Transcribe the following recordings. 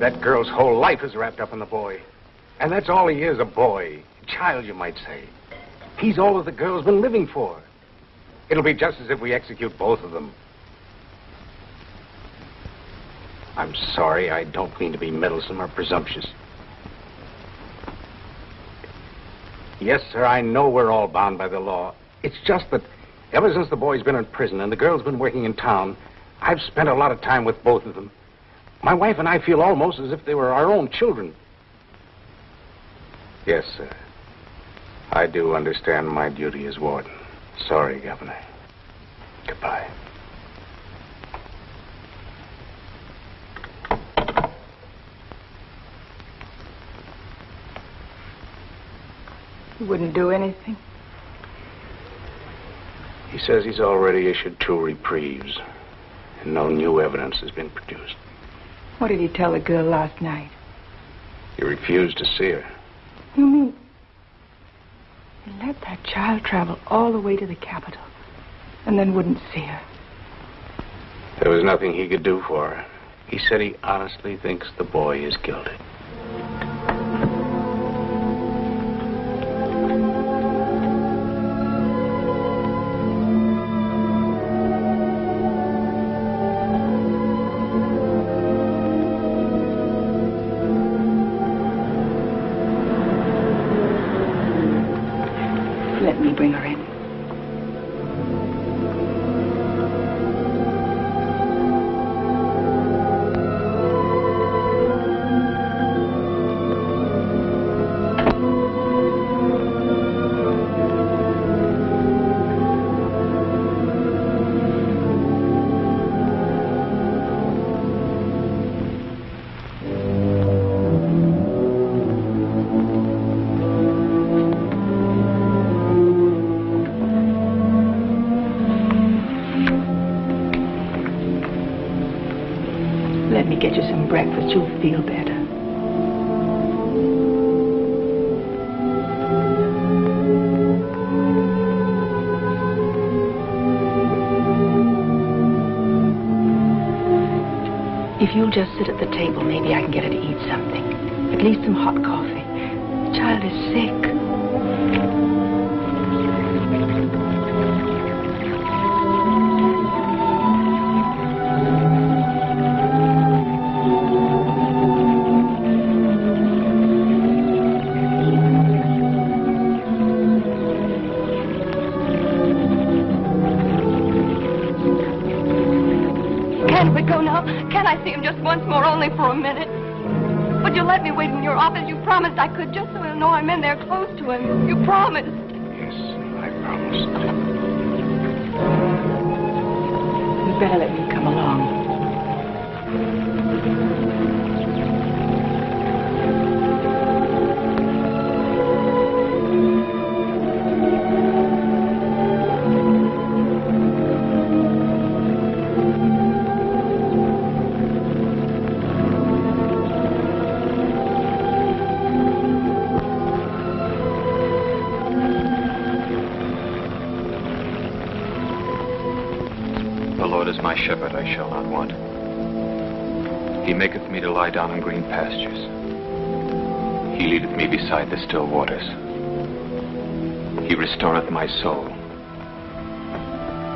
That girl's whole life is wrapped up in the boy. And that's all he is, a boy. A child, you might say. He's all that the girl's been living for. It'll be just as if we execute both of them. I'm sorry, I don't mean to be meddlesome or presumptuous. Yes, sir, I know we're all bound by the law. It's just that ever since the boy's been in prison and the girl's been working in town, I've spent a lot of time with both of them. My wife and I feel almost as if they were our own children. Yes, sir. I do understand my duty as warden. Sorry, Governor. Goodbye. You wouldn't do anything? He says he's already issued 2 reprieves, and no new evidence has been produced. What did he tell the girl last night? He refused to see her. You mean he let that child travel all the way to the capital and then wouldn't see her? There was nothing he could do for her. He said he honestly thinks the boy is guilty. Let me bring her in. Let me get you some breakfast. You'll feel better. If you'll just sit at the table, maybe I can get her to eat something. At least some hot coffee. The child is sick. For a minute. Would you let me wait in your office? You promised I could, just so he'll know I'm in there close to him. You promised. Yes, I promised. You'd better let me come along. My shepherd I shall not want. He maketh me to lie down in green pastures. He leadeth me beside the still waters. He restoreth my soul.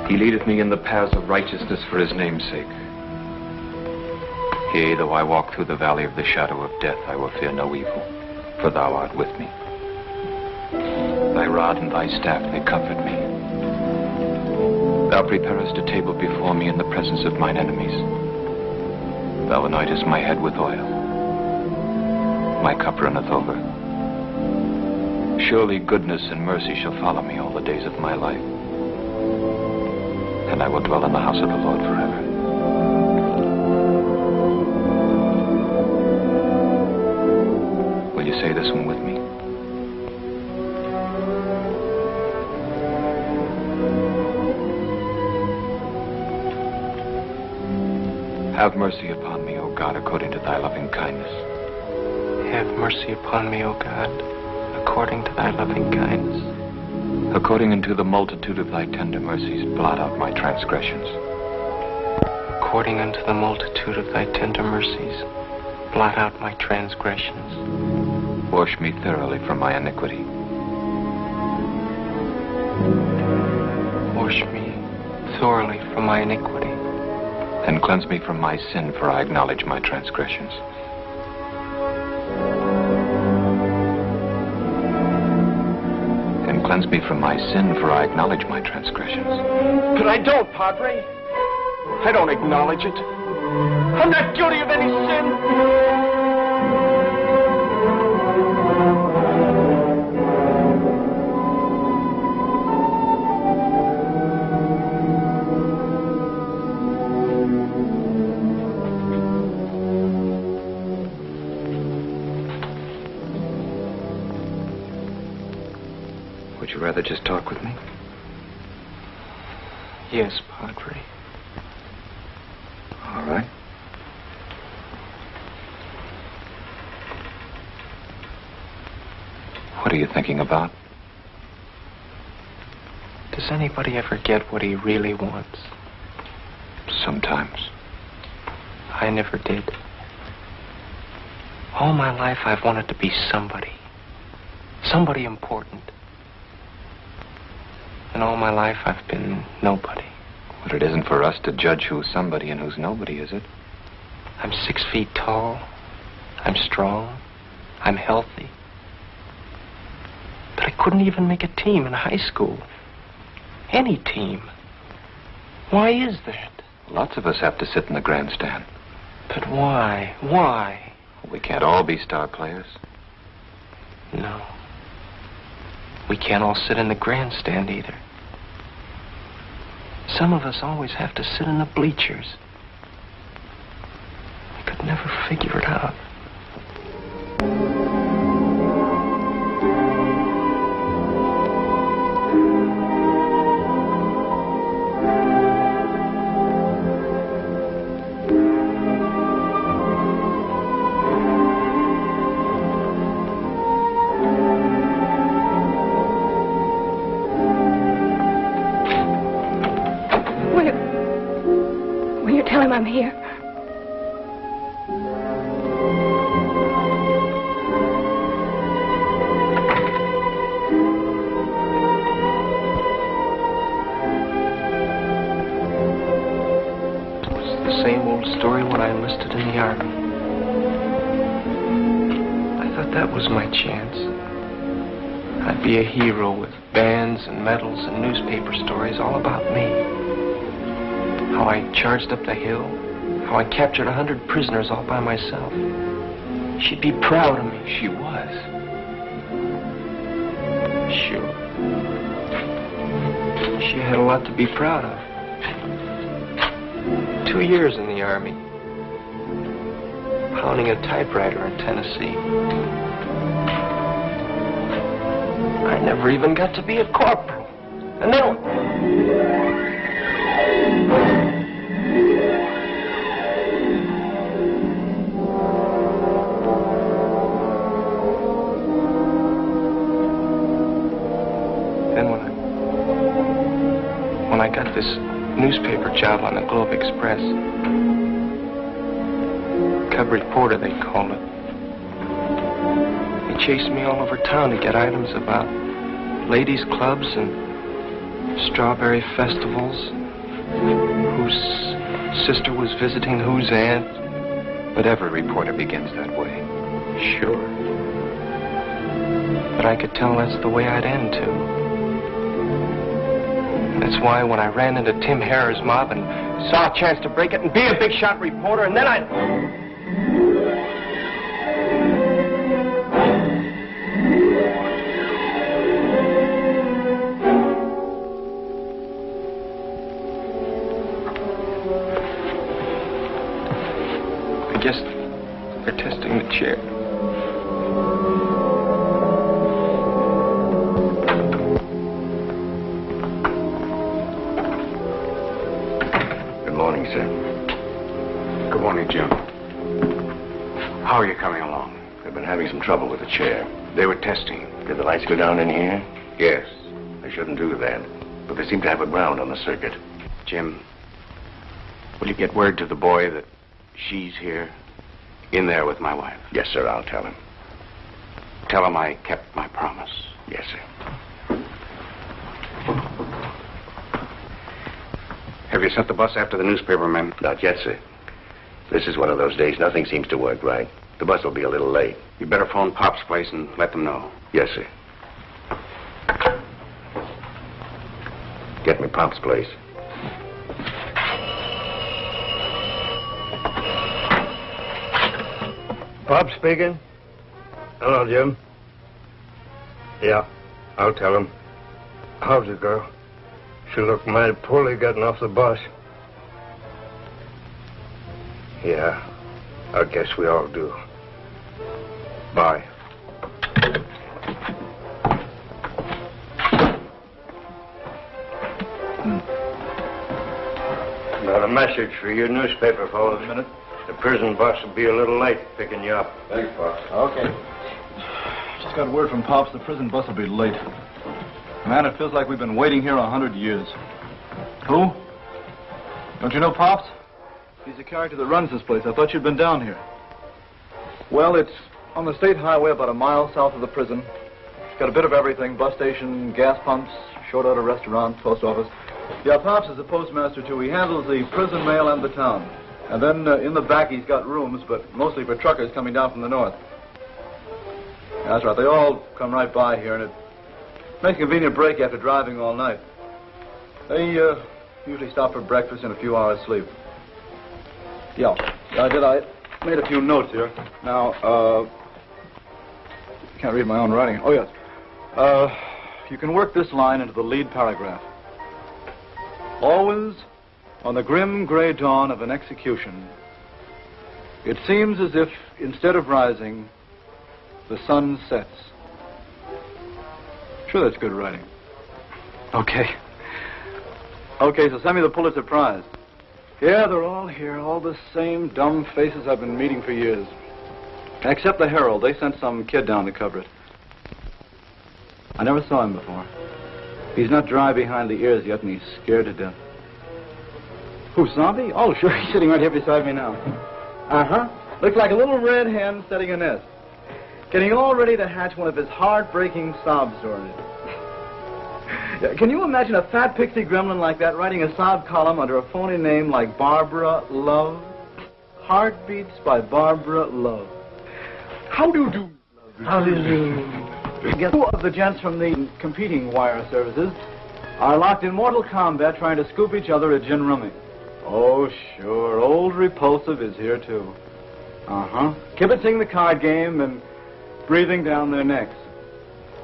He leadeth me in the paths of righteousness for his name's sake. Yea, though I walk through the valley of the shadow of death, I will fear no evil, for thou art with me. Thy rod and thy staff, they comfort me. Thou preparest a table before me in the presence of mine enemies. Thou anointest my head with oil. My cup runneth over. Surely goodness and mercy shall follow me all the days of my life. And I will dwell in the house of the Lord forever. Will you say this one with me? Have mercy upon me, O God, according to thy loving kindness. Have mercy upon me, O God, according to thy loving kindness. According unto the multitude of thy tender mercies, blot out my transgressions. According unto the multitude of thy tender mercies, Blot out my transgressions. Wash me thoroughly from my iniquity. Wash me thoroughly from my iniquity. And cleanse me from my sin, for I acknowledge my transgressions. And cleanse me from my sin, for I acknowledge my transgressions. But I don't, Padre. I don't acknowledge it. I'm not guilty of any sin. Would you rather just talk with me? Yes, Padre. All right. What are you thinking about? Does anybody ever get what he really wants? Sometimes. I never did. All my life I've wanted to be somebody. Somebody important. And all my life I've been nobody. But it isn't for us to judge who's somebody and who's nobody, is it? I'm 6 feet tall. I'm strong. I'm healthy. But I couldn't even make a team in high school. Any team. Why is that? Lots of us have to sit in the grandstand. But why? Why? We can't all be star players. No. We can't all sit in the grandstand either. Some of us always have to sit in the bleachers. I could never figure it out. Will you tell him I'm here? It's the same old story when I enlisted in the Army. I thought that was my chance. I'd be a hero with bands and medals and newspaper stories all about me. How I charged up the hill. How I captured 100 prisoners all by myself. She'd be proud of me. She was. Sure. She had a lot to be proud of. 2 years in the Army. Pounding a typewriter in Tennessee. I never even got to be a corporal. And then... When I got this newspaper job on the Globe Express, cub reporter, they called it. They chased me all over town to get items about ladies' clubs and strawberry festivals, whose sister was visiting whose aunt. But every reporter begins that way. Sure. But I could tell that's the way I'd end, too. That's why when I ran into Tim Harrer's mob and saw a chance to break it and be a big shot reporter, and then I... I guess they're testing the chair. Good morning, Jim. How are you coming along? I've been having some trouble with the chair. They were testing. Did the lights go down in here? Yes. I shouldn't do that, but they seem to have it ground on the circuit. Jim, will you get word to the boy that she's here? In there with my wife. Yes, sir, I'll tell him. Tell him I kept my promise. Yes, sir. Have you sent the bus after the newspaper men? Not yet, sir. This is one of those days nothing seems to work right. The bus will be a little late. You better phone Pop's place and let them know. Yes, sir. Get me Pop's place. Pop speaking. Hello, Jim. Yeah, I'll tell him. How's the girl? She looked mighty poorly getting off the bus. Yeah, I guess we all do. Bye. Got a message for your newspaper, fellas. A minute. The prison bus will be a little late picking you up. Thanks, Pops. Okay. Just got word from Pops. The prison bus will be late. Man, it feels like we've been waiting here 100 years. Who? Don't you know Pops? He's the character that runs this place. I thought you'd been down here. Well, it's on the state highway about a mile south of the prison. It's got a bit of everything. Bus station, gas pumps, short order restaurant, post office. Yeah, Pops is the postmaster, too. He handles the prison mail and the town. And then in the back, he's got rooms, but mostly for truckers coming down from the north. Yeah, that's right. They all come right by here, and it makes a convenient break after driving all night. They usually stop for breakfast and a few hours sleep. Yeah, I made a few notes here. Now, can't read my own writing. Oh, yes. You can work this line into the lead paragraph. Always, on the grim gray dawn of an execution, it seems as if, instead of rising, the sun sets. Sure, that's good writing. Okay, so send me the Pulitzer Prize. Yeah, they're all here, all the same dumb faces I've been meeting for years. Except the Herald. They sent some kid down to cover it. I never saw him before. He's not dry behind the ears yet, and he's scared to death. Who, Zombie? Oh, sure, he's sitting right here beside me now. Uh-huh. Looks like a little red hen setting a nest. Getting all ready to hatch one of his heartbreaking sob stories. Yeah, can you imagine a fat pixie gremlin like that writing a sob column under a phony name like Barbara Love? Heartbeats by Barbara Love. How do you do? How do you do? Two of the gents from the competing wire services are locked in mortal combat trying to scoop each other at gin rummy. Oh, sure. Old Repulsive is here, too. Uh-huh. Kibitzing the card game and breathing down their necks.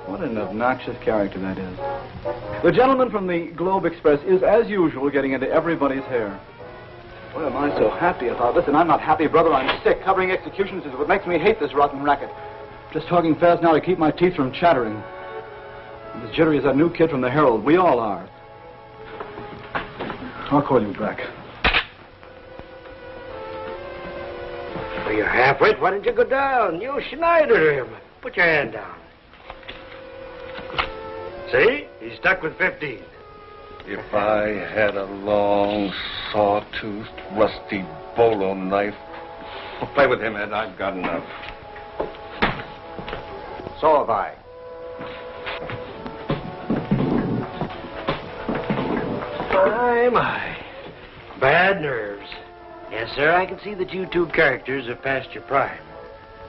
What an obnoxious character that is. The gentleman from the Globe Express is, as usual, getting into everybody's hair. What am I so happy about? Listen, I'm not happy, brother. I'm sick. Covering executions is what makes me hate this rotten racket. Just talking fast now to keep my teeth from chattering. I'm as jittery as that new kid from the Herald. We all are. I'll call you back. Well, you're half-wit. Why didn't you go down? You Schneider him. Put your hand down. See? He's stuck with 15. If I had a long, saw-toothed, rusty bolo knife... Well, play with him, Ed. I've got enough. So have I. My. Bad nerves. Yes, sir, I can see that you two characters have passed your prime.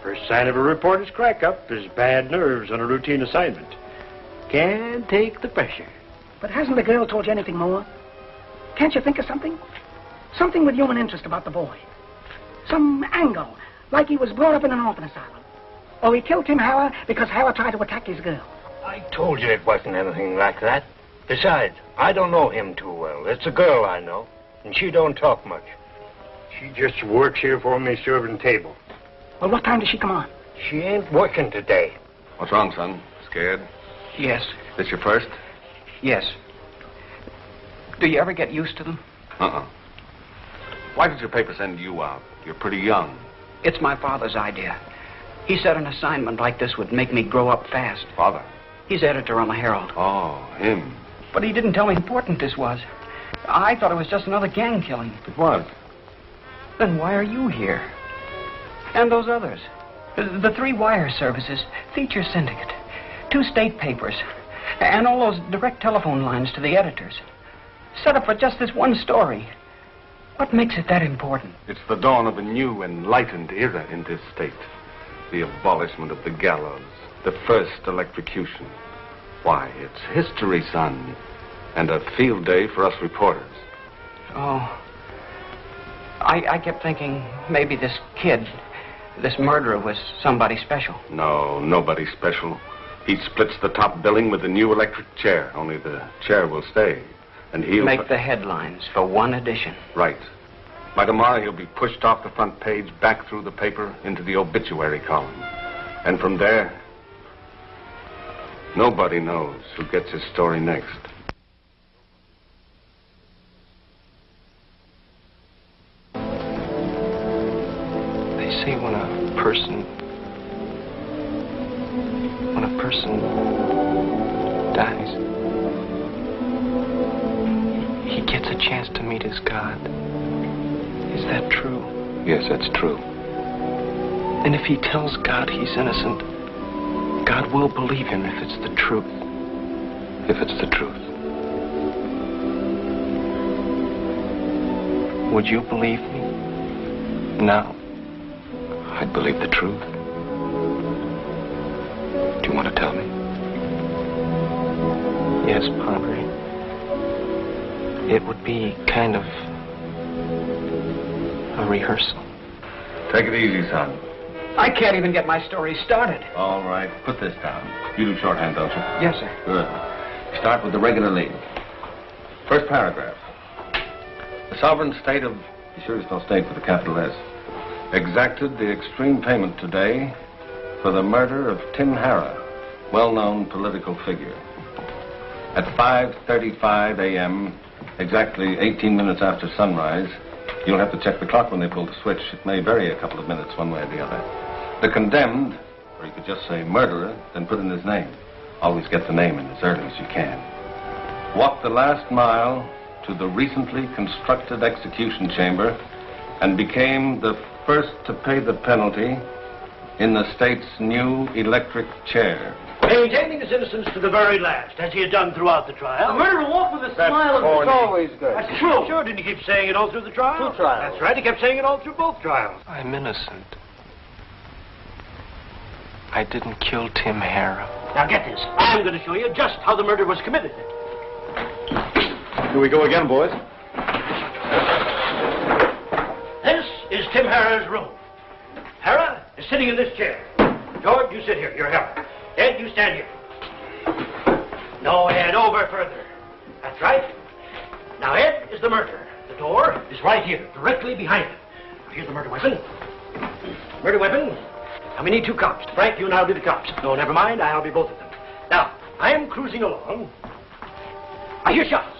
First sign of a reporter's crack-up is bad nerves on a routine assignment. Can't take the pressure. But hasn't the girl told you anything more? Can't you think of something? Something with human interest about the boy. Some angle, like he was brought up in an orphan asylum. Or he killed Tim Howard because Howard tried to attack his girl. I told you it wasn't anything like that. Besides, I don't know him too well. It's a girl I know, and she don't talk much. She just works here for me serving table. Well, what time does she come on? She ain't working today. What's wrong, son? Scared? Yes. This your first? Yes. Do you ever get used to them? Why did your paper send you out? You're pretty young. It's my father's idea. He said an assignment like this would make me grow up fast. Father? He's editor on the Herald. Oh, him. But he didn't tell me how important this was. I thought it was just another gang killing. It was. Then why are you here? And those others. The 3 wire services, feature syndicate, 2 state papers, and all those direct telephone lines to the editors. Set up for just this one story. What makes it that important? It's the dawn of a new, enlightened era in this state. The abolishment of the gallows, the first electrocution. Why, it's history, son, and a field day for us reporters. Oh. I kept thinking maybe this kid, this murderer, was somebody special. No, nobody special. He splits the top billing with the new electric chair, only the chair will stay. And he'll... Make the headlines for one edition. Right. By tomorrow, he'll be pushed off the front page, back through the paper, into the obituary column. And from there, nobody knows who gets his story next. They say when a person dies, he gets a chance to meet his God. Is that true? Yes, that's true. And if he tells God he's innocent, God will believe him if it's the truth. If it's the truth. Would you believe me? Now? I'd believe the truth. Do you want to tell me? Yes, Padre. It would be kind of a rehearsal. Take it easy, son. I can't even get my story started. All right, put this down. You do shorthand, don't you? Yes, sir. Good. Start with the regular lead. First paragraph. The sovereign state of... Be sure you spell state with a capital S. Exacted the extreme payment today for the murder of Tim Harrah, well-known political figure. At 5:35 a.m., exactly 18 minutes after sunrise, you'll have to check the clock when they pull the switch. It may vary a couple of minutes one way or the other. The condemned, or you could just say murderer, then put in his name. Always get the name in as early as you can. Walk the last mile to the recently constructed execution chamber and became the first to pay the penalty in the state's new electric chair. Maintaining his innocence to the very last, as he had done throughout the trial. The murderer walked with a smile. corny. It's always good. That's true. Sure, didn't he keep saying it all through the trial? Two trials. That's right, he kept saying it all through both trials. I'm innocent. I didn't kill Tim Harrah. Now get this. I'm going to show you just how the murder was committed. Here we go again, boys. This is Tim Harrah's room. Harrah is sitting in this chair. George, you sit here. You're Harrah. Ed, you stand here. No, Ed, over further. That's right. Now, Ed is the murderer. The door is right here, directly behind him. Now, here's the murder weapon. Murder weapon. Now, we need 2 cops. Frank, you and I'll be the cops. No, never mind. I'll be both of them. Now, I am cruising along. I hear shots.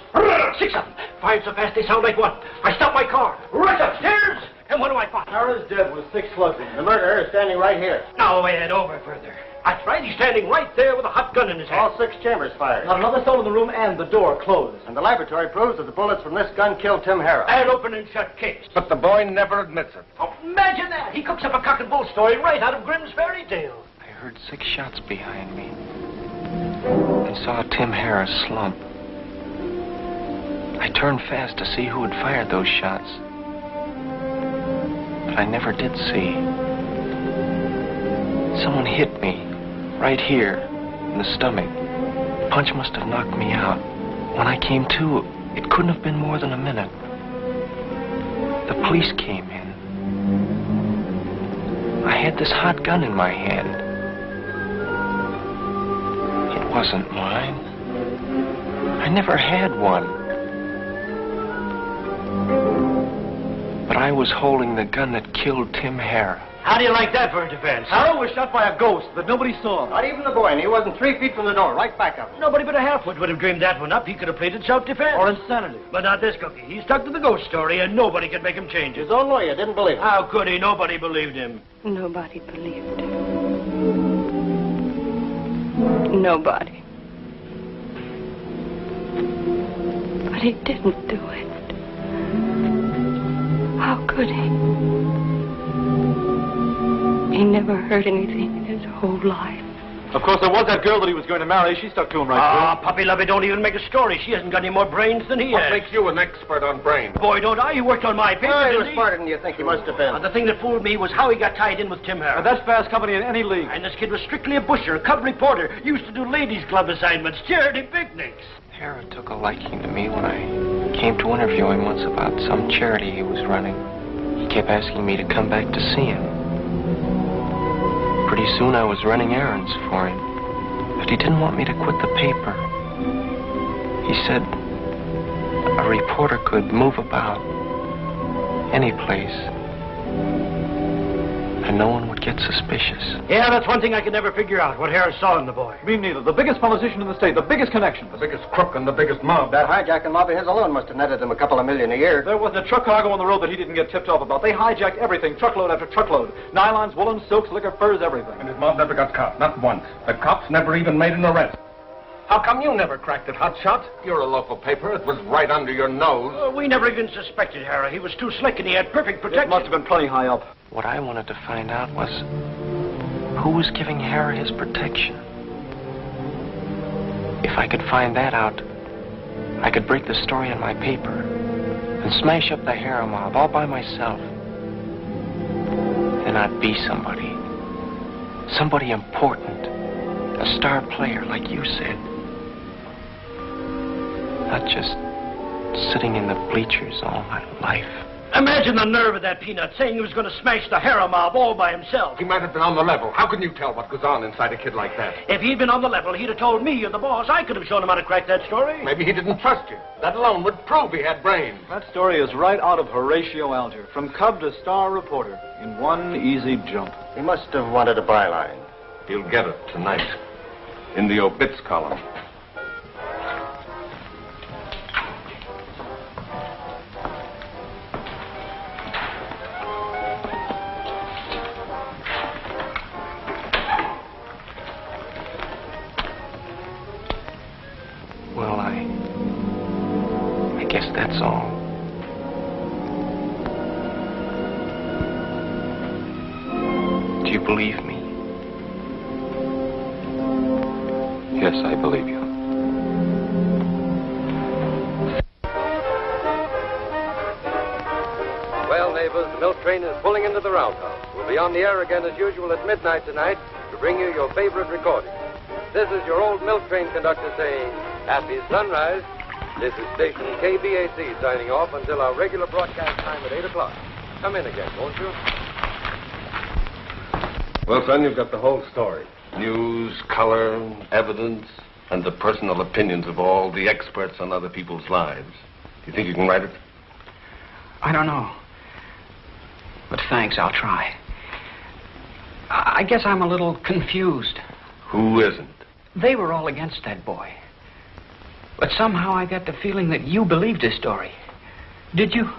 6 of them. Fired so fast they sound like one. I stop my car. Right upstairs. And what do I find? Harrah's dead with 6 slugs in him. The murderer is standing right here. Now, Ed, over further. That's right. He's standing right there with a hot gun in his hand. All 6 chambers fired. Not another soul in the room, and the door closed. And the laboratory proves that the bullets from this gun killed Tim Harrah. An open and shut case. But the boy never admits it. Oh, imagine that. He cooks up a cock and bull story right out of Grimm's fairy tale. I heard 6 shots behind me and saw Tim Harrah slump. I turned fast to see who had fired those shots, but I never did see. Someone hit me right here in the stomach. The punch must have knocked me out. When I came to, it couldn't have been more than a minute. The police came in. I had this hot gun in my hand. It wasn't mine. I never had one. But I was holding the gun that killed Tim Harrah. How do you like that for a defense? Harrah was shot by a ghost, but nobody saw him. Not even the boy, and he wasn't 3 feet from the door, right back of him. Nobody but a half-wit would have dreamed that one up. He could have pleaded self-defense. Or insanity. But not this cookie. He stuck to the ghost story, and nobody could make him change it. His own lawyer didn't believe him. How could he? Nobody believed him. Nobody believed him. Nobody. But he didn't do it. How could he? He never heard anything in his whole life. Of course, there was that girl that he was going to marry. She stuck to him right through. Ah, Puppy Lovey, don't even make a story. She hasn't got any more brains than he What has. makes you an expert on brains? Boy, don't I. He worked on my paper, Oh, he didn't was smarter than you think he must have been. The thing that fooled me was how he got tied in with Tim Harris. That's fast company in any league. And this kid was strictly a busher, a cub reporter. Used to do ladies' club assignments, charity picnics. Harris took a liking to me when I came to interview him once about some charity he was running. He kept asking me to come back to see him. Pretty soon I was running errands for him. But he didn't want me to quit the paper. He said a reporter could move about any place and no one would get suspicious. Yeah, that's one thing I could never figure out, what Harris saw in the boy. Me neither. The biggest politician in the state, the biggest connection. The biggest crook and the biggest mob. That hijacking lobby his alone must have netted him a couple of million a year. There wasn't a truck cargo on the road that he didn't get tipped off about. They hijacked everything, truckload after truckload. Nylons, woolens, silks, liquor, furs, everything. And his mob never got caught, not once. The cops never even made an arrest. How come you never cracked it, hotshot? You're a local paper. It was right under your nose. We never even suspected Harris. He was too slick and he had perfect protection. It must have been plenty high up. What I wanted to find out was who was giving Harry his protection. If I could find that out, I could break the story in my paper and smash up the Harry mob all by myself. Then I'd be somebody. Somebody important. A star player, like you said. Not just sitting in the bleachers all my life. Imagine the nerve of that peanut saying he was going to smash the Harry mob all by himself. He might have been on the level. How can you tell what goes on inside a kid like that? If he'd been on the level, he'd have told me, you're the boss. I could have shown him how to crack that story. Maybe he didn't trust you. That alone would prove he had brains. That story is right out of Horatio Alger, from cub to star reporter, in one easy jump. He must have wanted a byline. He'll get it tonight. In the obits column. Well, I guess that's all. Do you believe me? Yes, I believe you. Well, neighbors, the milk train is pulling into the roundhouse. We'll be on the air again as usual at midnight tonight to bring you your favorite recordings. This is your old milk train conductor saying, happy sunrise. This is station KBAC signing off until our regular broadcast time at 8 o'clock. Come in again, won't you? Well, son, you've got the whole story. News, color, evidence, and the personal opinions of all the experts on other people's lives. Do you think you can write it? I don't know. But thanks, I'll try. I guess I'm a little confused. Who isn't? They were all against that boy. But somehow I got the feeling that you believed his story. Did you?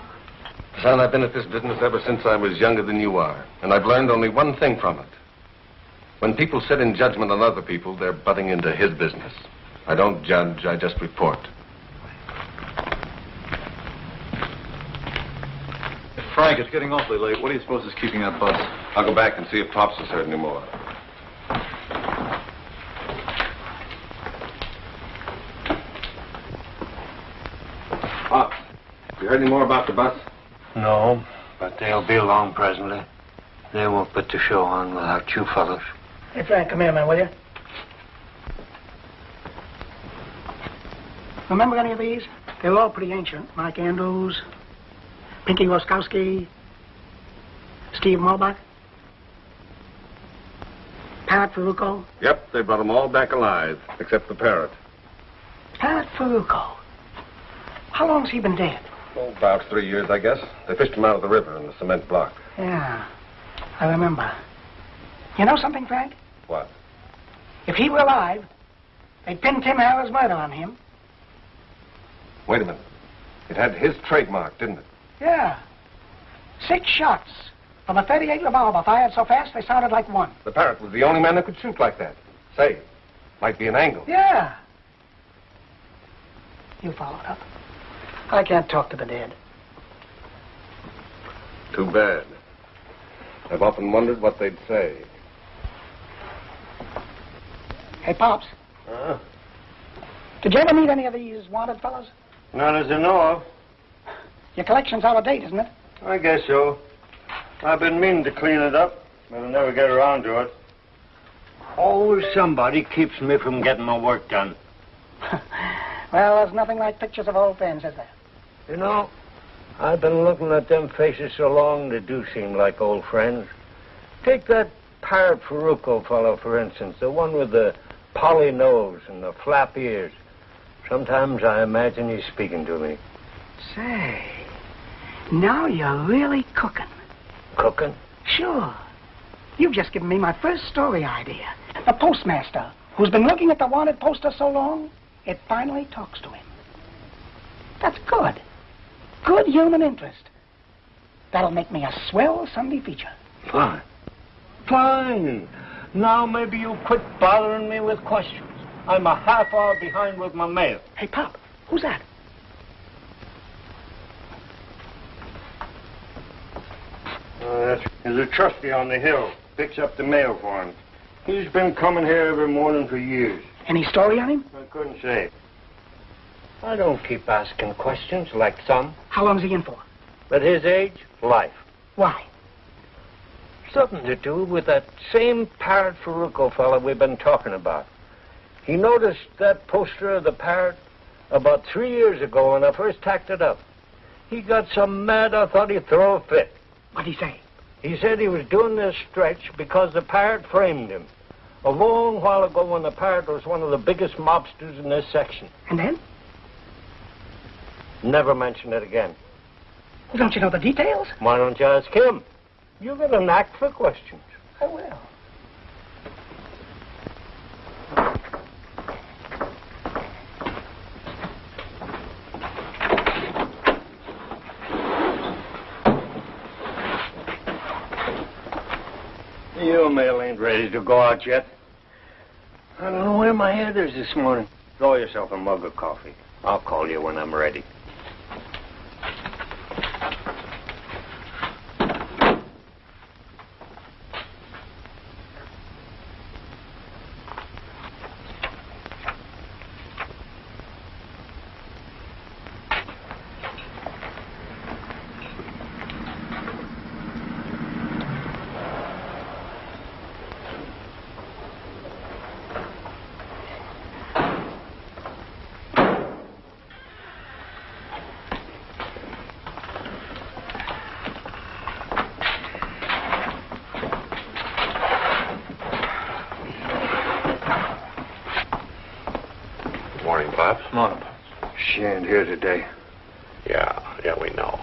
Son, I've been at this business ever since I was younger than you are. And I've learned only one thing from it. When people sit in judgment on other people, they're butting into his business. I don't judge, I just report. Frank, it's getting awfully late. What do you suppose is keeping that bus? I'll go back and see if Pops has heard any more. Pops, have you heard any more about the bus? No, but they'll be along presently. They won't put the show on without you fellows. Hey, Frank, come here, man, will you? Remember any of these? They were all pretty ancient. Mike Andrews, Pinky Roskowski, Steve Mulbach, Parrot Faruco. Yep, they brought them all back alive, except the parrot. Parrot Faruco. How long's he been dead? Oh, about 3 years, I guess. They fished him out of the river in the cement block. Yeah, I remember. You know something, Frank? What? If he were alive, they'd pin Tim Harris' murder on him. Wait a minute. It had his trademark, didn't it? Yeah. 6 shots from a .38 revolver fired so fast they sounded like one. The parrot was the only man that could shoot like that. Say, might be an angle. Yeah. You followed up. I can't talk to the dead. Too bad. I've often wondered what they'd say. Hey, Pops. Huh? Did you ever meet any of these wanted fellows? Not as I know of. Your collection's out of date, isn't it? I guess so. I've been meaning to clean it up, but I never get around to it. Always somebody keeps me from getting my work done. Well, there's nothing like pictures of old friends, is there? You know, I've been looking at them faces so long, they do seem like old friends. Take that Pirate Faruco fellow, for instance, the one with the poly nose and the flap ears. Sometimes I imagine he's speaking to me. Say, now you're really cooking. Cooking? Sure. You've just given me my first story idea. The postmaster, who's been looking at the wanted poster so long, it finally talks to him. That's good. Good human interest. That'll make me a swell Sunday feature. Fine. Fine. Now maybe you'll quit bothering me with questions. I'm a half hour behind with my mail. Hey, Pop, who's that? There's a trustee on the hill. Picks up the mail for him. He's been coming here every morning for years. Any story on him? I couldn't say. I don't keep asking questions like some. How long's he in for? At his age, life. Why? Something to do with that same Parrot Faruco fella we've been talking about. He noticed that poster of the parrot about 3 years ago when I first tacked it up. He got so mad I thought he'd throw a fit. What'd he say? He said he was doing this stretch because the parrot framed him. A long while ago when the parrot was one of the biggest mobsters in this section. And then? Never mention it again. Well, don't you know the details? Why don't you ask him? You got a knack for questions. I will. Your mail ain't ready to go out yet. I don't know where my head is this morning. Draw yourself a mug of coffee. I'll call you when I'm ready. Morning, Pops. Morning. She ain't here today. Yeah, we know.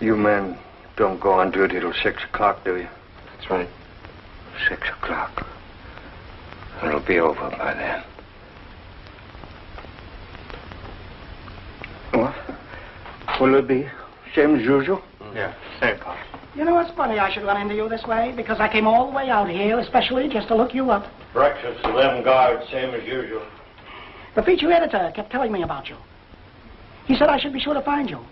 You men don't go on duty till 6 o'clock, do you? That's right. 6 o'clock. It'll be over by then. What? Will it be same as usual? Yeah, same, Pops. You know, it's funny I should run into you this way, because I came all the way out here, especially just to look you up. Breakfast, 11 guards, same as usual. The feature editor kept telling me about you. He said I should be sure to find you.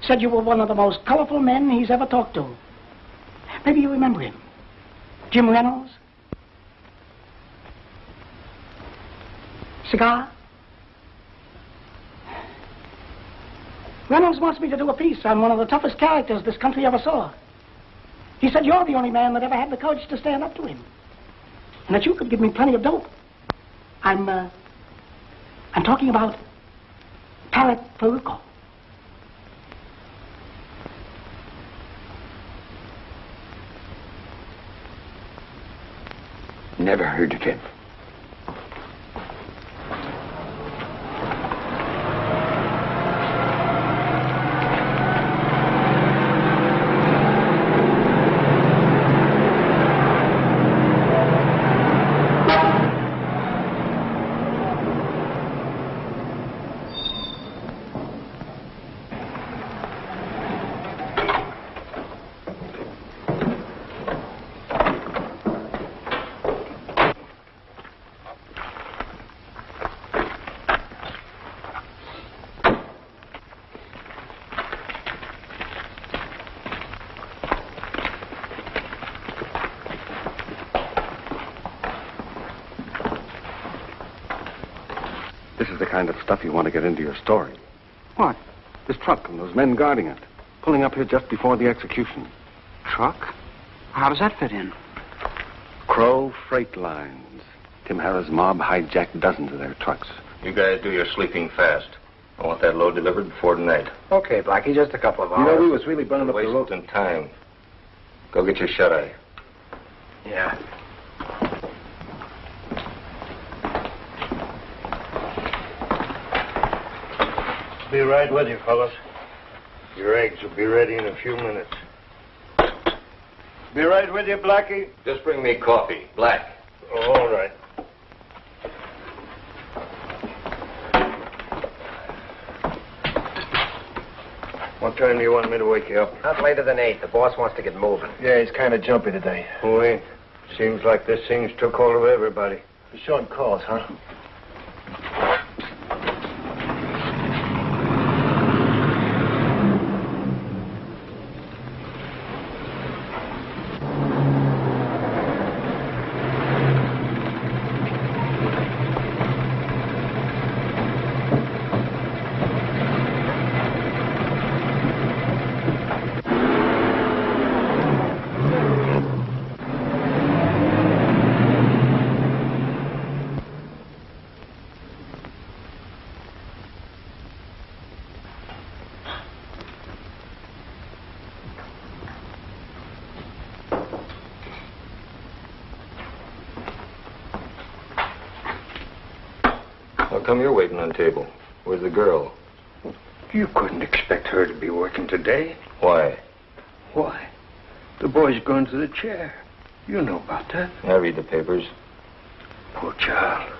Said you were one of the most colorful men he's ever talked to. Maybe you remember him. Jim Reynolds? Cigar? Reynolds wants me to do a piece on one of the toughest characters this country ever saw. He said you're the only man that ever had the courage to stand up to him. And that you could give me plenty of dope. I'm talking about Parrot Faruco. Never heard of him. is the kind of stuff you want to get into your story. What? This truck and those men guarding it. Pulling up here just before the execution. Truck? How does that fit in? Crow Freight Lines. Tim Harrah's mob hijacked dozens of their trucks. You guys do your sleeping fast. I want that load delivered before tonight. Okay, Blackie, just a couple of hours. You know, we was really burning up the road. Wasting time. Go get your shut-eye. Yeah. Be right with you, fellas. Your eggs will be ready in a few minutes. Be right with you, Blackie. Just bring me coffee. Black. Oh, all right. What time do you want me to wake you up? Not later than 8. The boss wants to get moving. Yeah, he's kind of jumpy today. Oh, eh? Seems like this thing's took hold of everybody. Short calls, huh? How come you're waiting on table? Where's the girl? You couldn't expect her to be working today. Why? Why? The boy's gone to the chair. You know about that. I read the papers. Poor child.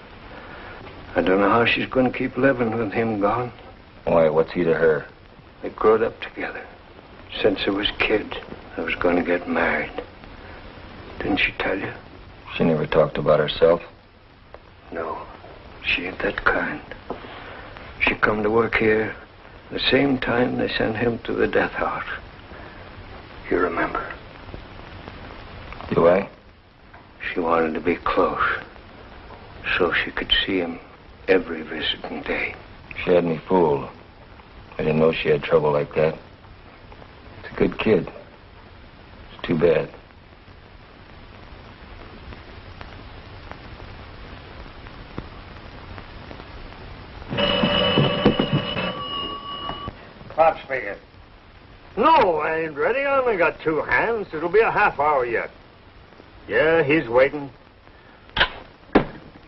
I don't know how she's going to keep living with him gone. Why, what's he to her? They growed up together. Since they was kids, they was going to get married. Didn't she tell you? She never talked about herself. No, she ain't that kind. She come to work here the same time they sent him to the death house. You remember? Do I? She wanted to be close, so she could see him every visiting day. She had me fooled. I didn't know she had trouble like that. It's a good kid. It's too bad. Pop speaking. No, I ain't ready. I only got 2 hands. It'll be a half hour yet. Yeah, he's waiting.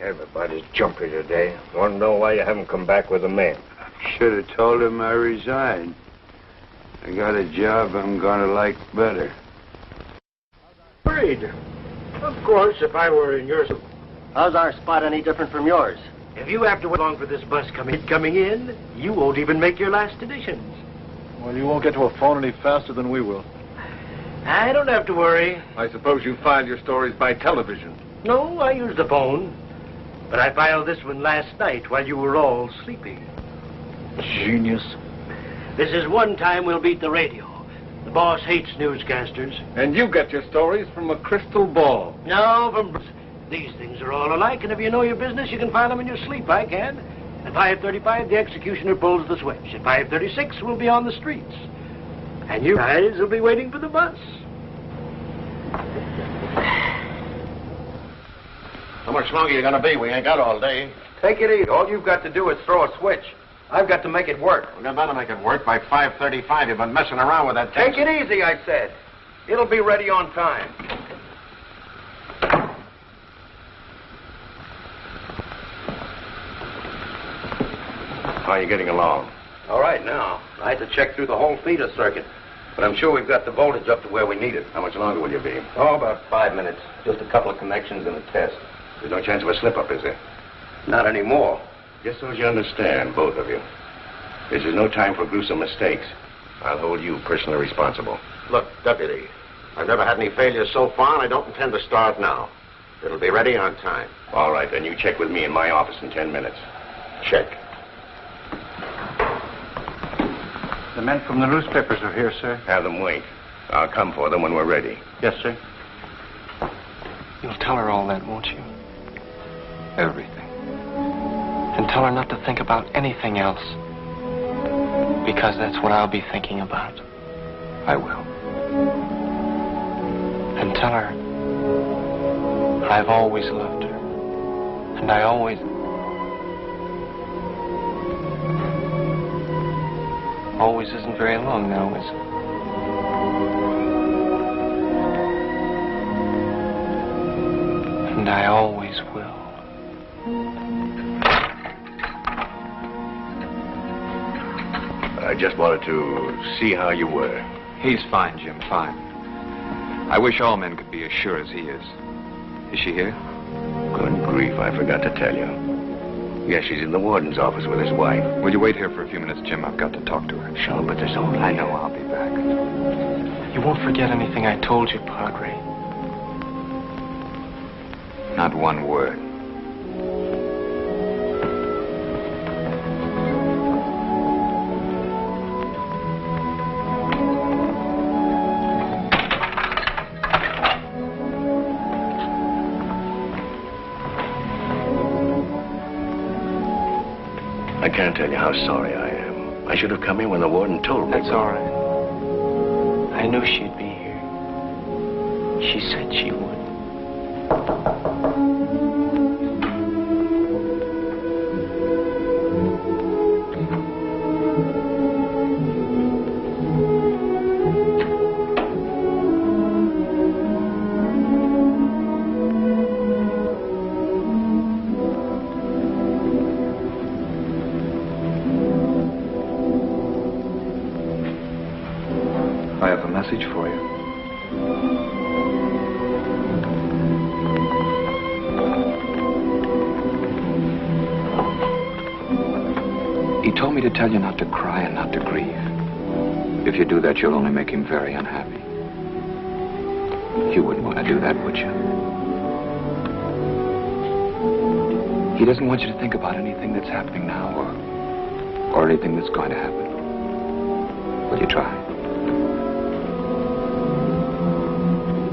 Everybody's jumpy today. Want to know why you haven't come back with the men? Should have told him I resigned. I got a job I'm gonna like better. Agreed. Of course, if I were in your... How's our spot any different from yours? If you have to wait long for this bus coming in, you won't even make your last editions. Well, you won't get to a phone any faster than we will. I don't have to worry. I suppose you filed your stories by television. No, I used the phone. But I filed this one last night while you were all sleeping. Genius. This is one time we'll beat the radio. The boss hates newscasters. And you get your stories from a crystal ball. No, from... These things are all alike, and if you know your business, you can file them in your sleep. I can. At 5:35, the executioner pulls the switch. At 5:36, we'll be on the streets. And you guys will be waiting for the bus. How much longer you gonna be? We ain't got all day. Take it easy. All you've got to do is throw a switch. I've got to make it work. We're going to make it work by 5:35. You've been messing around with that thing. Take it easy, I said. It'll be ready on time. How are you getting along? All right, now. I had to check through the whole feeder circuit. But I'm sure we've got the voltage up to where we need it. How much longer will you be? Oh, about 5 minutes. Just a couple of connections and a test. There's no chance of a slip-up, is there? Not anymore. Just so as you understand, both of you. This is no time for gruesome mistakes. I'll hold you personally responsible. Look, Deputy, I've never had any failures so far, and I don't intend to start now. It'll be ready on time. All right, then you check with me in my office in 10 minutes. Check. The men from the newspapers are here, sir. Have them wait. I'll come for them when we're ready. Yes, sir. You'll tell her all that, won't you? Everything. And tell her not to think about anything else. Because that's what I'll be thinking about. I will. And tell her I've always loved her. And I always... Always isn't very long now, is it? And I always will. I just wanted to see how you were. He's fine, Jim, fine. I wish all men could be as sure as he is. Is she here? Good grief, I forgot to tell you. Yes, she's in the warden's office with his wife. Will you wait here for a few minutes, Jim? I've got to talk to her. Sure, but there's only... I know, I'll be back. You won't forget anything I told you, Padre. Not one word. I can't tell you how sorry I am. I should have come here when the warden told me. That's all right. I knew she'd be here. She said she would. I have a message for you. He told me to tell you not to cry and not to grieve. If you do that, you'll only make him very unhappy. You wouldn't want to do that, would you? He doesn't want you to think about anything that's happening now or anything that's going to happen. Will you try?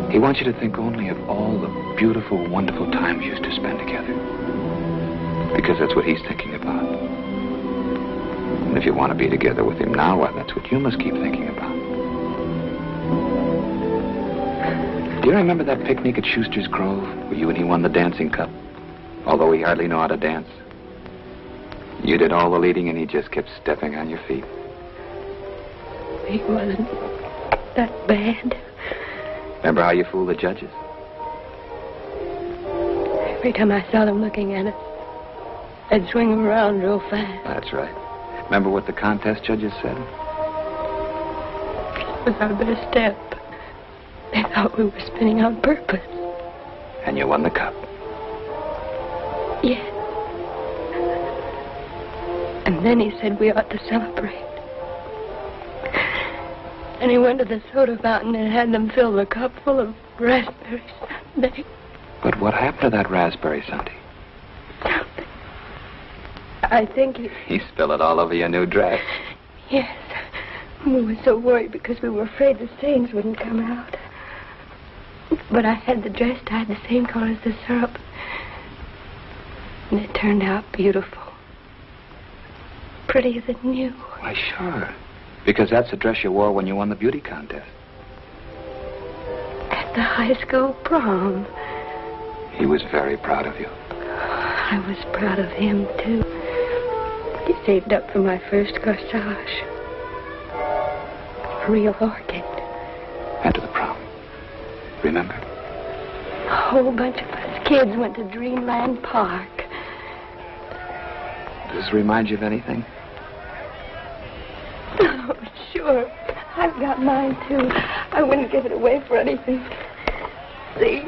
He wants you to think only of all the beautiful, wonderful times you used to spend together. Because that's what he's thinking about. And if you want to be together with him now, well, that's what you must keep thinking about. Do you remember that picnic at Schuster's Grove where you and he won the dancing cup? Although he hardly knew how to dance. You did all the leading and he just kept stepping on your feet. He wasn't that bad. Remember how you fooled the judges? Every time I saw them looking at us, I'd swing them around real fast. That's right. Remember what the contest judges said? It was our best step. They thought we were spinning on purpose. And you won the cup. Yes. And then he said we ought to celebrate. And he went to the soda fountain and had them fill the cup full of raspberry sundae. But what happened to that raspberry sundae? I think He spilled it all over your new dress. Yes. We were so worried because we were afraid the stains wouldn't come out. But I had the dress dyed the same color as the syrup. And it turned out beautiful. Prettier than new. Why, sure. Because that's the dress you wore when you won the beauty contest. At the high school prom. He was very proud of you. I was proud of him, too. He saved up for my first corsage. A real orchid. And to the prom. Remember? A whole bunch of us kids went to Dreamland Park. Does this remind you of anything? Oh, sure. I've got mine, too. I wouldn't give it away for anything. See?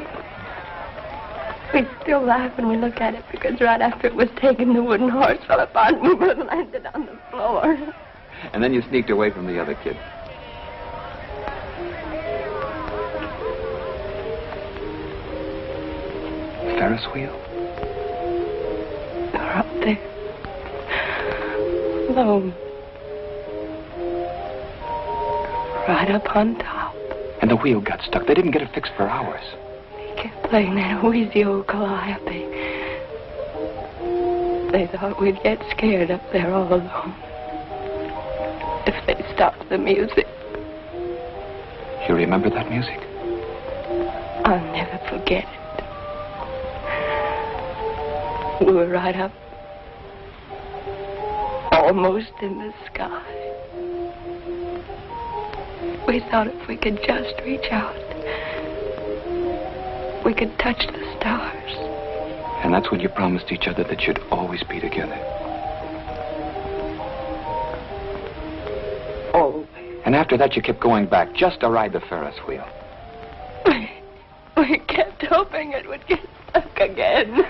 We still laugh when we look at it because right after it was taken, the wooden horse fell apart and we both landed on the floor. And then you sneaked away from the other kids. Ferris wheel? They're up there. Alone. Right up on top. And the wheel got stuck. They didn't get it fixed for hours. He kept playing that wheezy old calliope. They thought we'd get scared up there all alone. If they stopped the music. You remember that music? I'll never forget it. We were right up, almost in the sky. We thought if we could just reach out, we could touch the stars. And that's when you promised each other that you'd always be together. Always. And after that, you kept going back just to ride the Ferris wheel. We kept hoping it would get stuck again.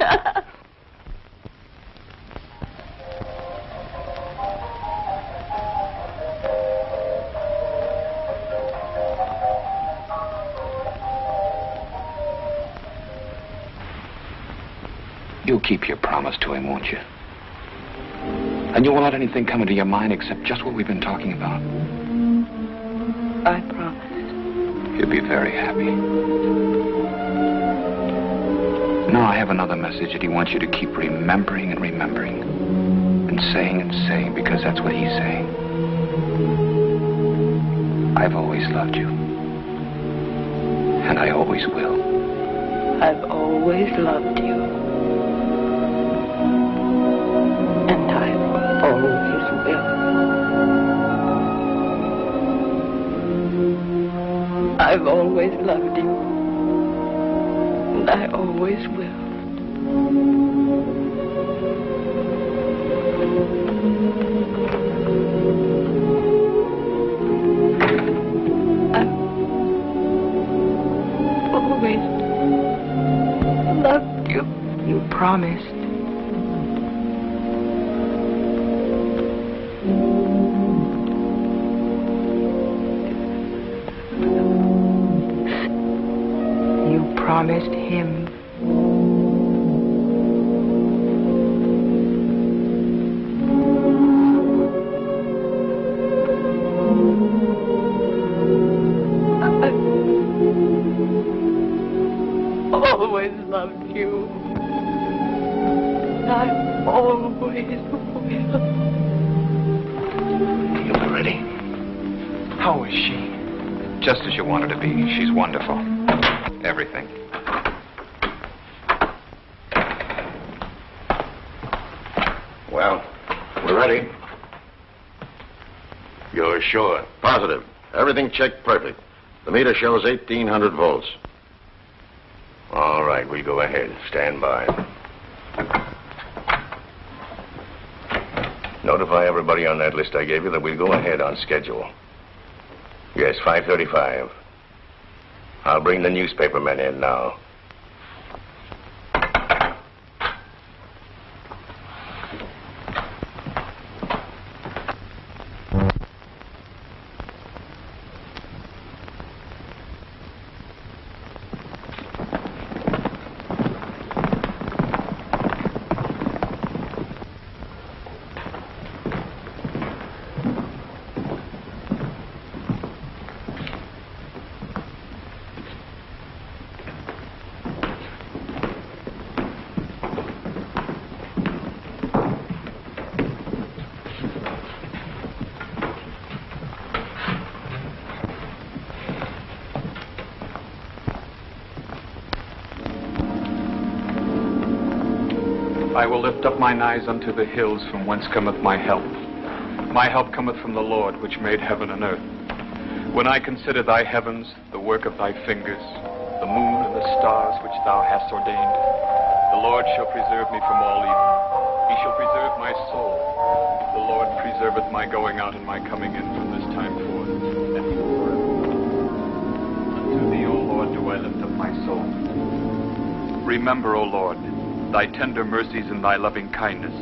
You'll keep your promise to him, won't you? And you won't let anything come into your mind except just what we've been talking about. I promise. You'll be very happy. Now I have another message that he wants you to keep remembering and remembering. And saying, because that's what he's saying. I've always loved you. And I always will. I've always loved you. And I always will. I've always loved you. And I always will. I've always loved you. You promised. You promised him. Always loved you. I always will. You ready? How is she? Just as you want her to be. She's wonderful. Everything. Well, we're ready. You're sure? Positive. Everything checked perfect. The meter shows 1,800 volts. All right, we'll go ahead. Stand by. Notify everybody on that list I gave you that we'll go ahead on schedule. Yes, 5:35. I'll bring the newspapermen in now. I will lift up mine eyes unto the hills, from whence cometh my help. My help cometh from the Lord, which made heaven and earth. When I consider thy heavens, the work of thy fingers, the moon and the stars which thou hast ordained, the Lord shall preserve me from all evil. He shall preserve my soul. The Lord preserveth my going out and my coming in from this time forth. And unto thee, O Lord, do I lift up my soul. Remember, O Lord, thy tender mercies and thy loving kindness,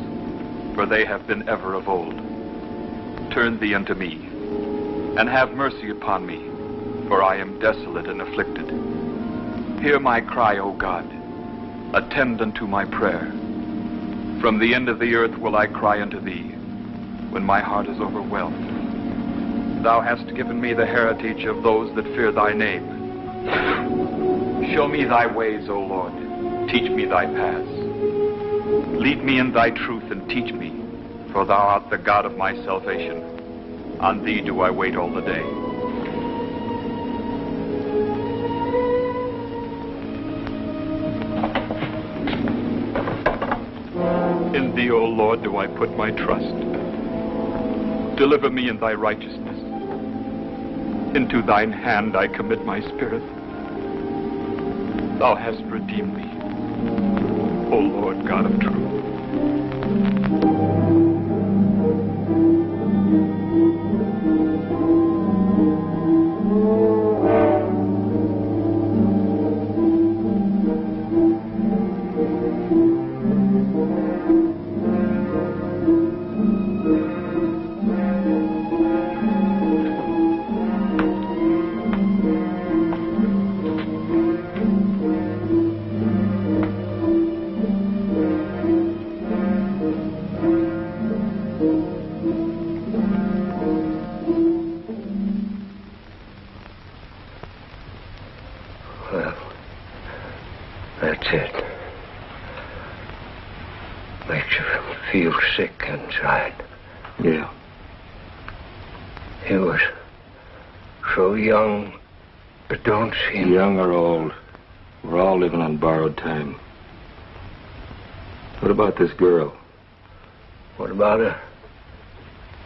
for they have been ever of old. Turn thee unto me, and have mercy upon me, for I am desolate and afflicted. Hear my cry, O God. Attend unto my prayer. From the end of the earth will I cry unto thee, when my heart is overwhelmed. Thou hast given me the heritage of those that fear thy name. Show me thy ways, O Lord. Teach me thy paths. Lead me in thy truth and teach me, for thou art the God of my salvation. On thee do I wait all the day. In thee, O Lord, do I put my trust. Deliver me in thy righteousness. Into thine hand I commit my spirit. Thou hast redeemed me, O Lord God of truth. Young or old, we're all living on borrowed time. What about this girl? What about her?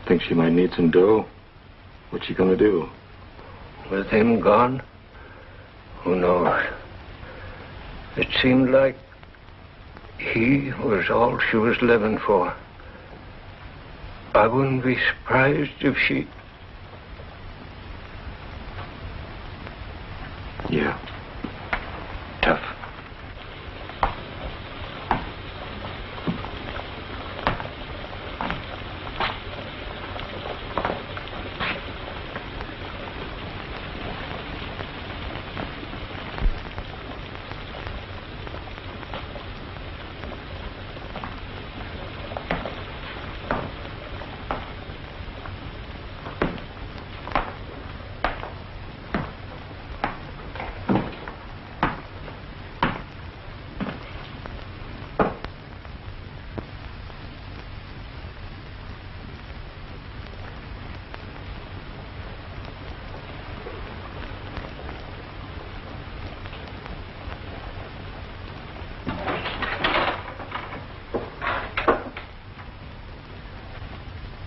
Think she might need some dough? What's she gonna do? With him gone? Who knows? It seemed like he was all she was living for. I wouldn't be surprised if she... Yeah. Tough.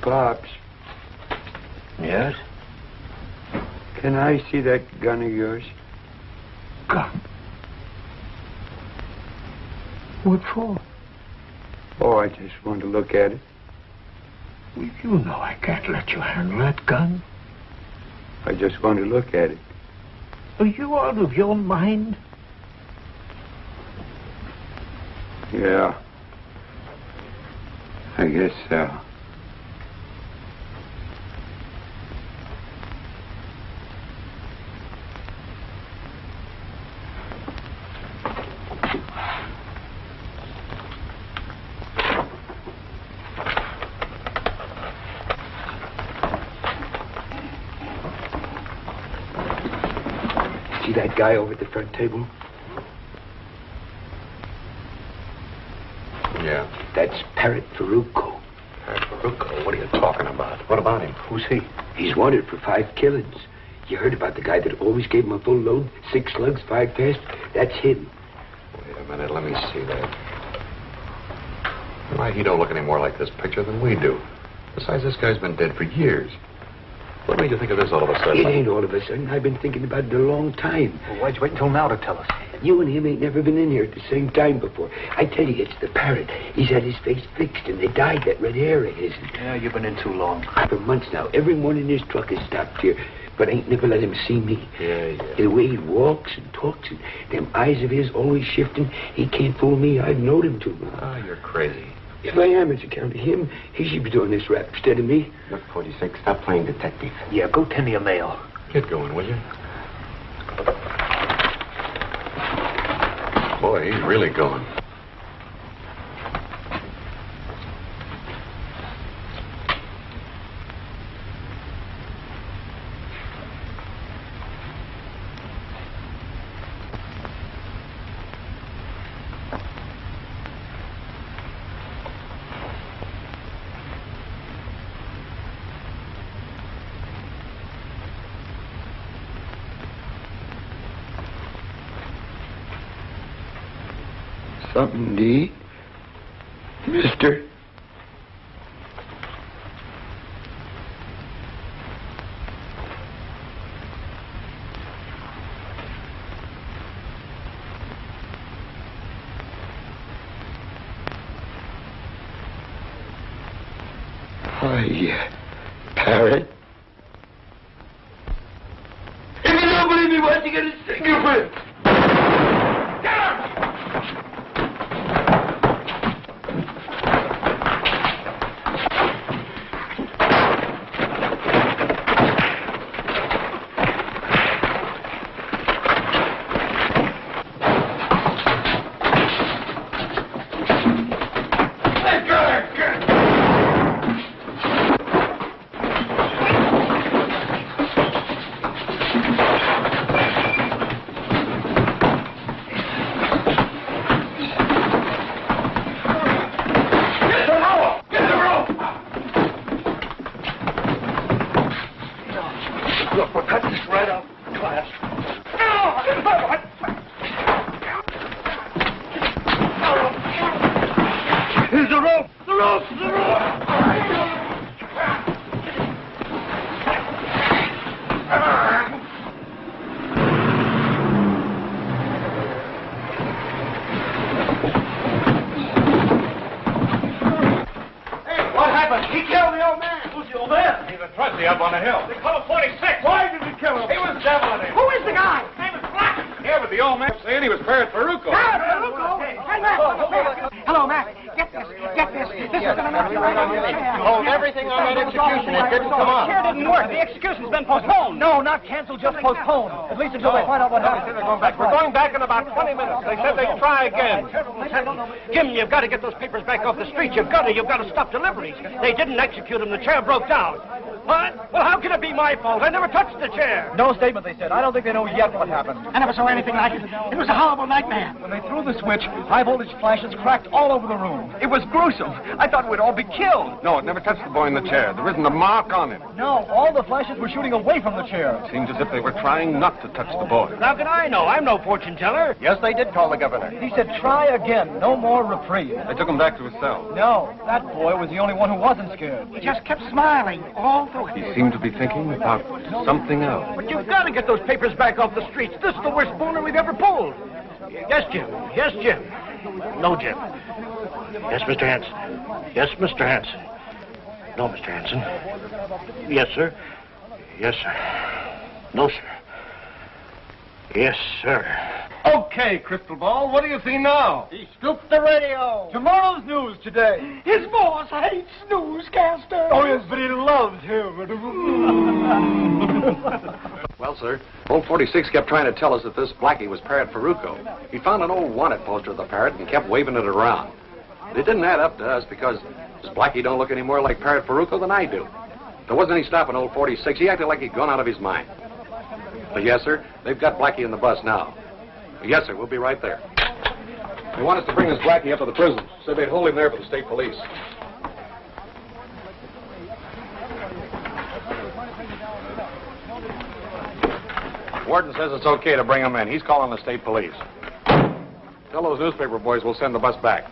Pops. Yes? Can I see that gun of yours? Gun? What for? Oh, I just want to look at it. Well, you know I can't let you handle that gun. I just want to look at it. Are you out of your mind? Yeah. I guess so. See that guy over at the front table? Yeah. That's Parrot Faruco. Faruco? What are you talking about? What about him? Who's he? He's wanted for 5 killings. You heard about the guy that always gave him a full load? 6 slugs, 5 fast? That's him. Wait a minute, let me see that. Why, he don't look any more like this picture than we do. Besides, this guy's been dead for years. What made you think of this all of a sudden? It ain't all of a sudden. I've been thinking about it a long time. Well, why'd you wait until now to tell us? You and him ain't never been in here at the same time before. I tell you, it's the Parrot. He's had his face fixed, and they dyed that red hair of his. Yeah, you've been in too long. For months now. Every morning his truck has stopped here, but I ain't never let him see me. Yeah. The way he walks and talks, and them eyes of his always shifting, he can't fool me. I've known him too long. Ah, you're crazy. If I am, it's account of him. He should be doing this rap instead of me. Look, 46, stop playing detective. Yeah, go tend to your mail. Get going, will you? Boy, he's really going. Something to eat, mister? Why, parrot. If you don't believe me, why don't you get his fingerprint? Up on the hill. They call him 46. Why did he kill him? He was deviling him. Who is the guy? His name is Black. Yeah, but the old man saying he was Parrot Faruco. Faruco? Hey, Mac. Hello, Mac. Get this. This is going to knock you right on your chair. Hold everything on that execution. It didn't come off. The chair didn't work. The execution's been postponed. No, not canceled, just postponed. At least until they find out what happened. We're going back in about 20 minutes. They said they'd try again. Jim, you've got to get those papers back off the street. You've got to stop deliveries. They didn't execute him. The chair broke down. What? Well, how can it be my fault? I never touched the chair. No statement, they said. I don't think they know yet what happened. I never saw anything like it. It was a horrible nightmare. When they threw the switch, high-voltage flashes cracked all over the room. It was gruesome. I thought we'd all be killed. No, it never touched the boy in the chair. There isn't a mark on it. No, all the flashes were shooting away from the chair. Seems as if they were trying not to touch the boy. How can I know? I'm no fortune teller. Yes, they did call the governor. He said, try again. No more reprieve. They took him back to his cell. No, that boy was the only one who wasn't scared. He just kept smiling all through it. He seemed to be thinking about something else. But you've got to get those papers back off the streets. This is the worst boner we've ever pulled. Yes, Jim. Yes, Jim. No, Jim. Yes, Mr. Hanson. Yes, Mr. Hanson. No, Mr. Hanson. Yes, sir. Yes, sir. No, sir. Yes, sir. Okay, Crystal Ball, what do you see now? He scooped the radio. Tomorrow's news today. His boss hates newscasters. Oh, yes, but he loves him. Well, sir, old 46 kept trying to tell us that this Blackie was Parrot Faruco. He found an old wanted poster of the parrot and kept waving it around. But it didn't add up to us because this Blackie don't look any more like Parrot Faruco than I do. There wasn't any stopping old 46. He acted like he'd gone out of his mind. But yes, sir, they've got Blackie in the bus now. Yes, sir, we'll be right there. They want us to bring this Blackie up to the prison. Said they'd hold him there for the state police. Warden says it's okay to bring him in. He's calling the state police. Tell those newspaper boys we'll send the bus back.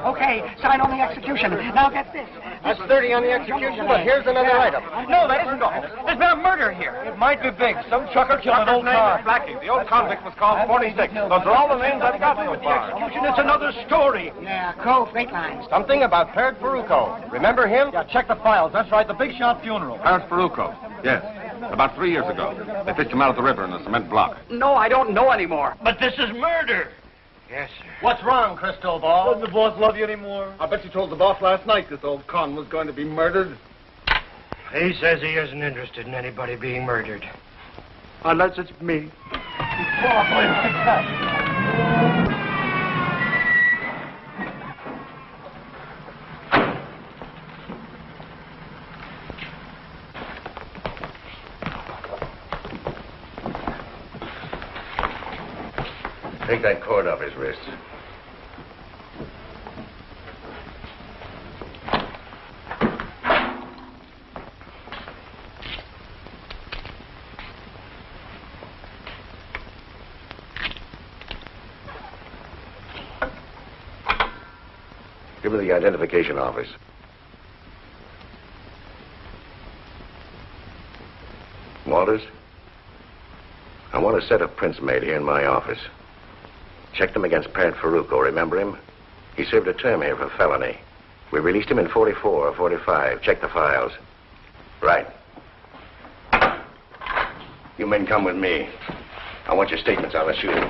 Okay, sign on the execution. Now get this. That's 30 on the execution, but here's another item. No, that isn't all. There's been a murder here. It might be big. Some chucker killed an old car. Blackie. The old convict was called 46. Those are all the names I've got so far. Execution, it's another story. Yeah, Crow, freight lines. Something about Parrot Faruco. Remember him? Yeah, check the files. That's right, the big shot funeral. Parrot Faruco. Yes. About 3 years ago. They fished him out of the river in a cement block. No, I don't know anymore. But this is murder. Yes, sir. What's wrong, Crystal Ball? Doesn't the boss love you anymore? I bet you told the boss last night this old con was going to be murdered. He says he isn't interested in anybody being murdered. Unless it's me. Take that cord off his wrist. Give me the identification office. Walters? I want a set of prints made here in my office. Check them against Parrot Faruco. Remember him? He served a term here for felony. We released him in 44 or 45. Check the files. Right. You men come with me. I want your statements on the shooting.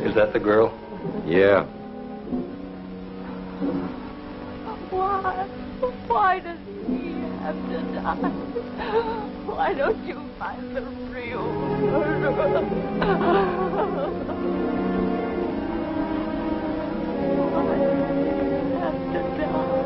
Is that the girl? Yeah. Why does he have to die? Why don't you find the real murderer? Why does he have to die?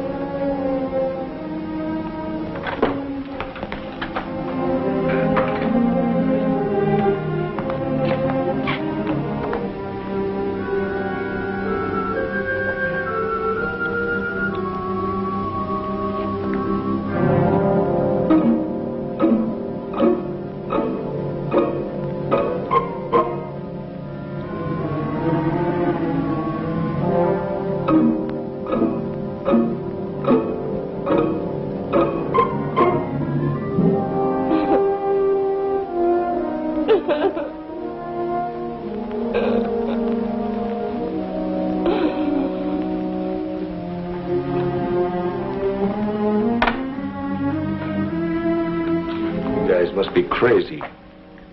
Must be crazy.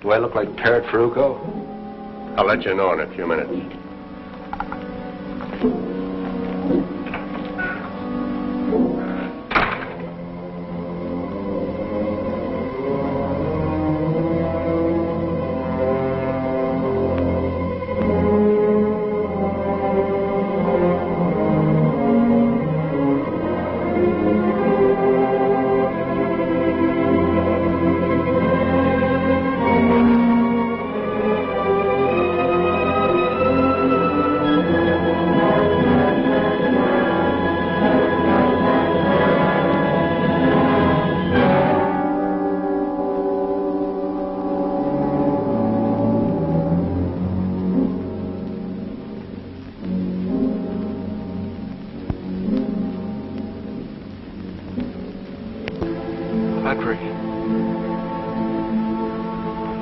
Do I look like Parrot Faruco? I'll let you know in a few minutes.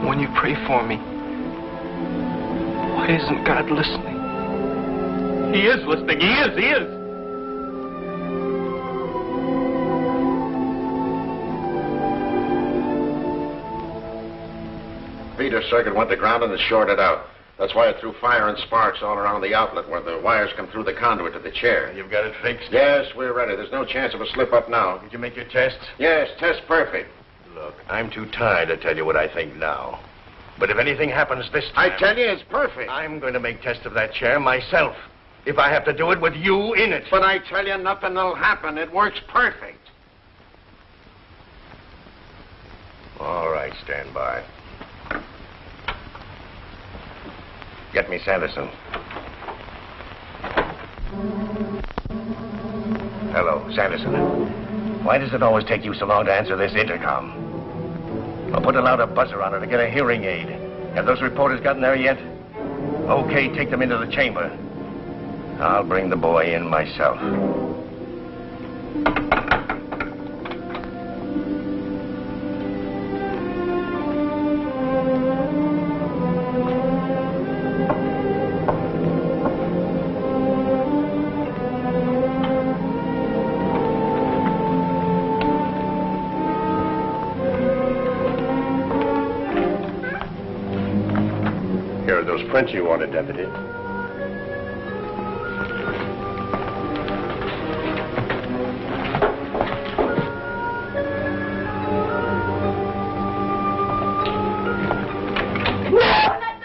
When you pray for me, why isn't God listening? He is listening. He is. Feeder circuit went to ground and is shorted out. That's why it threw fire and sparks all around the outlet where the wires come through the conduit to the chair. You've got it fixed? Yes, we're ready. There's no chance of a slip-up now. Did you make your tests? Yes, test perfect. Look, I'm too tired to tell you what I think now. But if anything happens this time... I tell you, it's perfect. I'm going to make tests of that chair myself. If I have to do it with you in it. But I tell you, nothing will happen. It works perfect. All right, stand by. Get me Sanderson. Hello, Sanderson. Why does it always take you so long to answer this intercom? I'll put a louder buzzer on it to get a hearing aid. Have those reporters gotten there yet? Okay, take them into the chamber. I'll bring the boy in myself. Prints you wanted, Deputy. No, not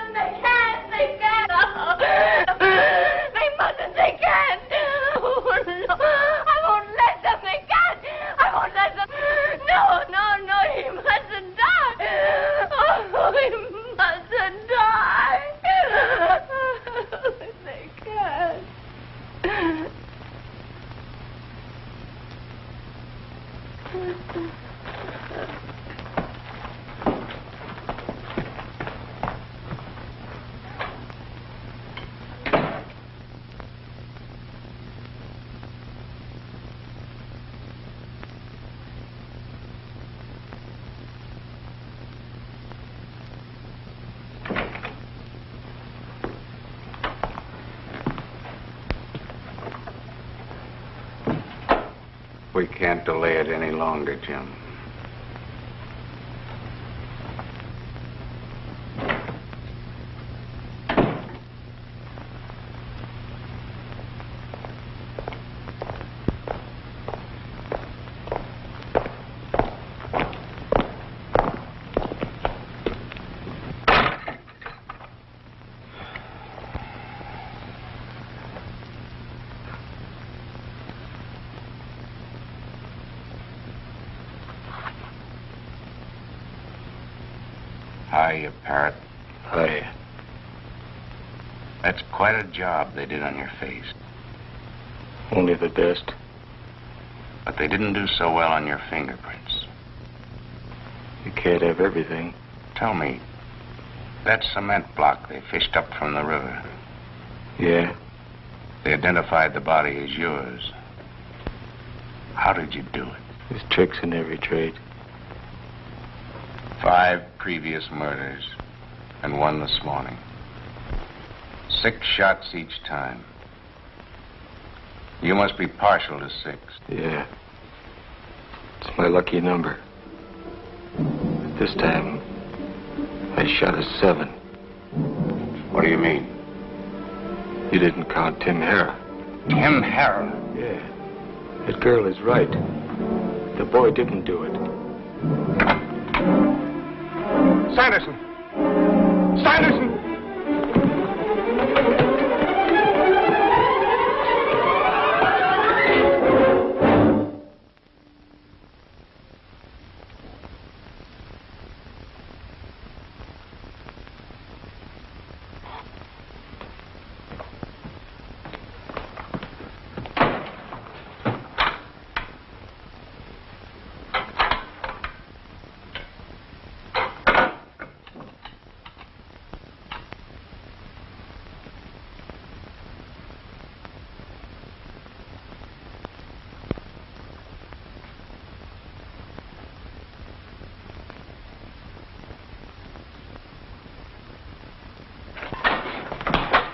We can't delay it any longer, Jim. Hiya, Parrot. Hi. That's quite a job they did on your face. Only the best. But they didn't do so well on your fingerprints. You can't have everything. Tell me, that cement block they fished up from the river, Yeah. they identified the body as yours. How did you do it? There's tricks in every trade. 5 previous murders, and 1 this morning. 6 shots each time. You must be partial to 6. Yeah. It's my lucky number. This time, I shot a 7. What do you mean? You didn't count Tim Hara. Tim Hara? Yeah. That girl is right. The boy didn't do it. Sanderson! Sanderson!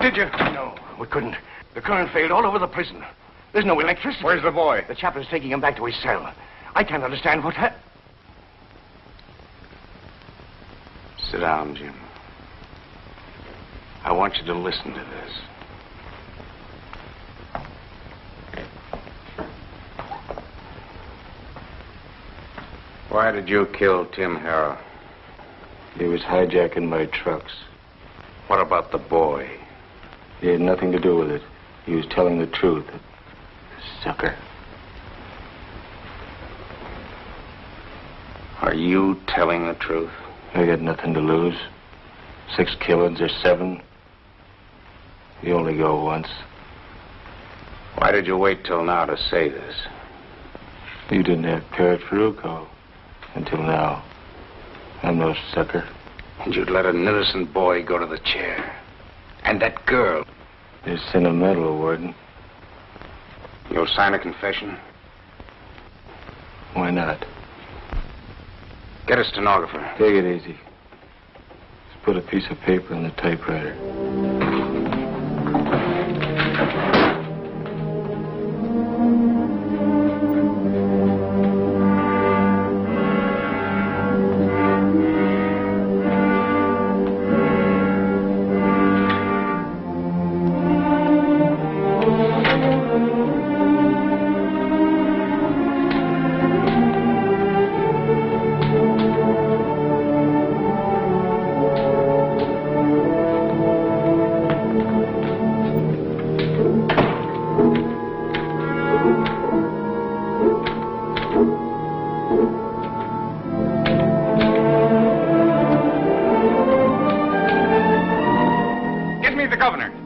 Did you? No, we couldn't. The current failed all over the prison. There's no electricity. Where's the boy? The chaplain's taking him back to his cell. I can't understand what happened. Sit down, Jim. I want you to listen to this. Why did you kill Tim Hara? He was hijacking my trucks. What about the boy? He had nothing to do with it. He was telling the truth. Sucker. Are you telling the truth? I got nothing to lose. 6 killings or 7. You only go once. Why did you wait till now to say this? You didn't have Parrot Ferruco until now. I'm no sucker. And you'd let an innocent boy go to the chair. And that girl. You're sentimental, Warden. You'll sign a confession? Why not? Get a stenographer. Take it easy. Just put a piece of paper in the typewriter. Give me the governor.